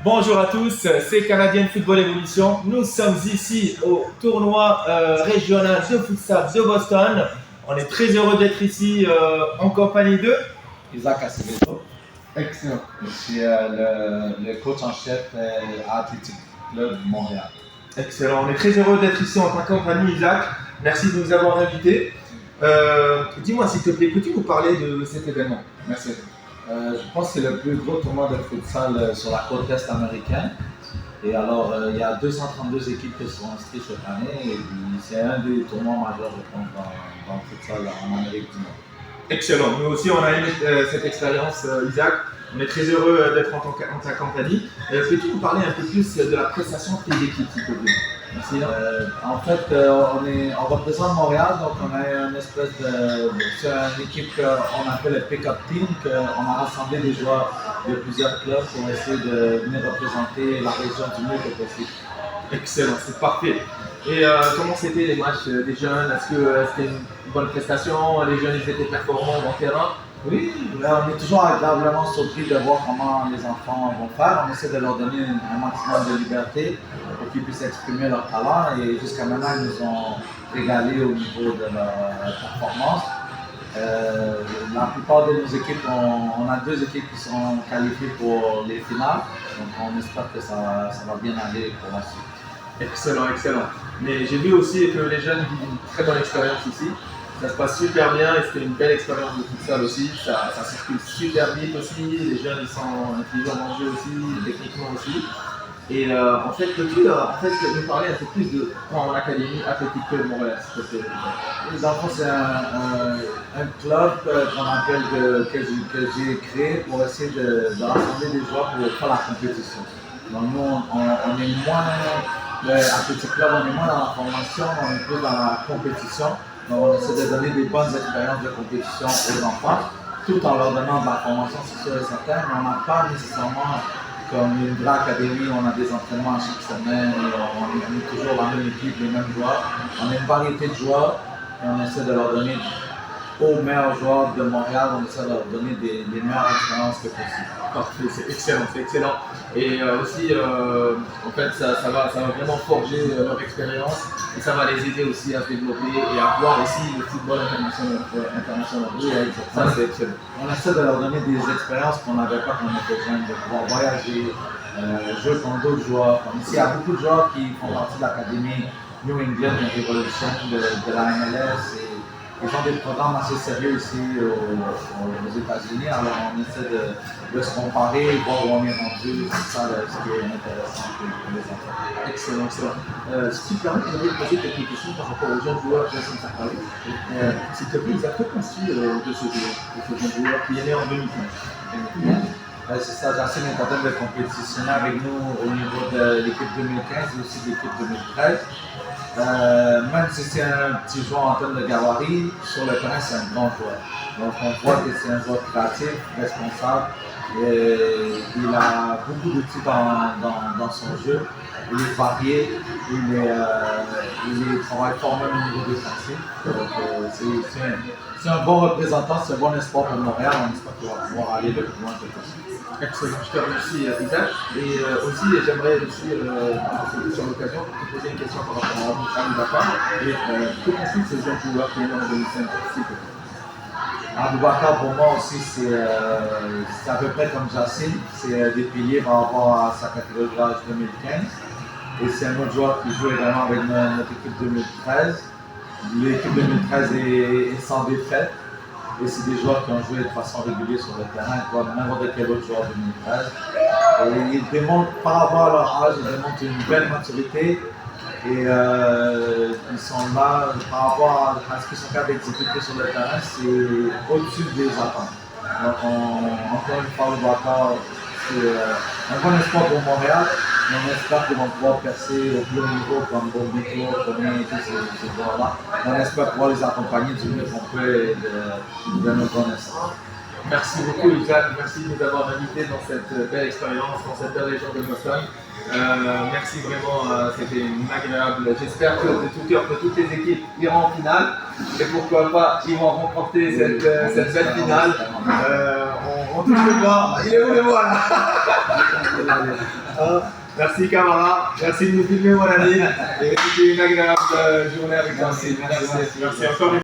Bonjour à tous, c'est Canadian Football Evolution. Nous sommes ici au tournoi régional de futsal de Boston. On est très heureux d'être ici en compagnie de Isaac Acevedo. Excellent. Je suis le coach en chef à Athletic Club Montréal. Excellent. On est très heureux d'être ici en ta compagnie, Isaac. Merci de nous avoir invités. Dis-moi s'il te plaît, peux-tu nous parler de cet événement? Merci. Je pense que c'est le plus gros tournoi de futsal sur la côte est américaine. Et alors, il y a 232 équipes qui sont inscrites cette année. Et puis, c'est un des tournois majeurs, je pense, dans le futsal en Amérique du Nord. Excellent. Nous aussi, on a aimé cette expérience, Isaac. On est très heureux d'être en ta compagnie. Peux-tu nous parler un peu plus de la prestation de tes équipes, s'il te plaît? Merci. En fait, on représente Montréal, donc on a une espèce c'est une équipe qu'on appelle le pick-up team, qu'on a rassemblé des joueurs de plusieurs clubs pour essayer de venir représenter la région du mieux que possible. Excellent, c'est parfait. Et comment c'était les matchs des jeunes? Est-ce que c'était une bonne prestation? Les jeunes ils étaient performants en terrain? Oui, on est toujours agréablement surpris de voir comment les enfants vont faire. On essaie de leur donner un maximum de liberté pour qu'ils puissent exprimer leur talent. Et jusqu'à maintenant, ils nous ont régalé au niveau de leur performance. La plupart de nos équipes, on a deux équipes qui sont qualifiées pour les finales. Donc on espère que ça va bien aller pour la suite. Excellent, excellent. Mais j'ai vu aussi que les jeunes vivent une très bonne expérience ici. Ça se passe super bien et c'était une belle expérience de futsal aussi. Ça circule super vite aussi. Les jeunes ils sont intelligents en jeu aussi, techniquement aussi. Et en fait, peux-tu nous parler un peu plus de ton académie Athletic Club Montréal, s'il te plaît? Dans le fond, c'est un club que j'ai créé pour essayer de rassembler des joueurs pour faire la compétition. Donc nous, on est moins, l'Athletic Club, on est moins dans la formation, on est plus dans la compétition. Donc on essaie de donner des bonnes expériences de compétition aux enfants, tout en leur donnant de la formation, c'est sûr et certain, mais on n'a pas nécessairement comme une vraie académie, on a des entraînements chaque semaine, on est toujours la même équipe, les mêmes joueurs. On a une variété de joueurs et on essaie de leur donner aux meilleurs joueurs de Montréal, on essaie de leur donner les meilleures expériences que possible. Parfait, c'est excellent, c'est excellent. Et aussi, en fait, ça va vraiment forger leur expérience et ça va les aider aussi à se développer et à voir aussi le football international. Oui, Ça, c'est excellent. On essaie de leur donner des expériences qu'on n'avait pas quand on était jeunes, de pouvoir voyager, jouer contre d'autres joueurs. Comme ici, il y a beaucoup de joueurs qui font partie de l'académie New England Revolution de la MLS. Et ils ont des programmes assez sérieux ici aux États-Unis, alors on essaie de se comparer et voir où on est rendu. C'est ça ce qui est intéressant pour les enfants. Excellent, excellent. Si tu me permets, j'aimerais te poser quelques questions par rapport aux jeunes joueurs de Saint-Paris. S'il te plaît, Isaac, que penses-tu de ce jeune joueur qui est né en 2015? C'est ça, Jacine est en train de compétitionner avec nous au niveau de l'équipe 2015 et aussi de l'équipe 2013. Même si c'est un petit joueur en termes de gabarit, sur le terrain, c'est un grand joueur. Donc on voit que c'est un joueur créatif, responsable. Et il a beaucoup d'outils dans son jeu. Il est varié, il travaille fort même au niveau défensif. Donc c'est un bon représentant, c'est un bon espoir pour Montréal. On espère qu'il va pouvoir aller le plus loin que possible. Excellent, je te remercie Isaac. Et aussi, j'aimerais aussi profiter sur l'occasion pour te poser une question par rapport à Aboubacar. Et que penses-tu de ce jeune joueur qui est né en 2005? Aboubacar, pour moi aussi, c'est à peu près comme Jacine. C'est des piliers par rapport à sa catégorie d'âge 2015. Et c'est un autre joueur qui joue également avec notre équipe 2013. L'équipe 2013 est sans défaite. Et c'est des joueurs qui ont joué de façon régulière sur le terrain, comme n'importe quel autre joueur 2013. Et ils démontrent, par rapport à leur âge, ils démontrent une belle maturité. Et ils sont là, par rapport à ce qu'ils sont capables d'exécuter sur le terrain, c'est au-dessus des attentes. Donc encore une fois, le Bakar, c'est un bon espoir pour Montréal. Mais on espère qu'ils vont pouvoir percer au plus haut niveau comme Bobito, comme tous ces joueurs-là. On espère pouvoir les accompagner du mieux qu'on peut et de nos connaissances. Merci beaucoup Isaac, merci de nous avoir invités dans cette belle expérience, dans cette belle région de Boston. Merci vraiment, c'était agréable. J'espère que de tout cœur que toutes les équipes iront en finale et pourquoi pas ils vont remporter cette belle finale. On touche le bois. Il est où le bois là? Merci Camara, merci de nous filmer mon ami. Et c'était une agréable journée avec toi. Merci encore une fois.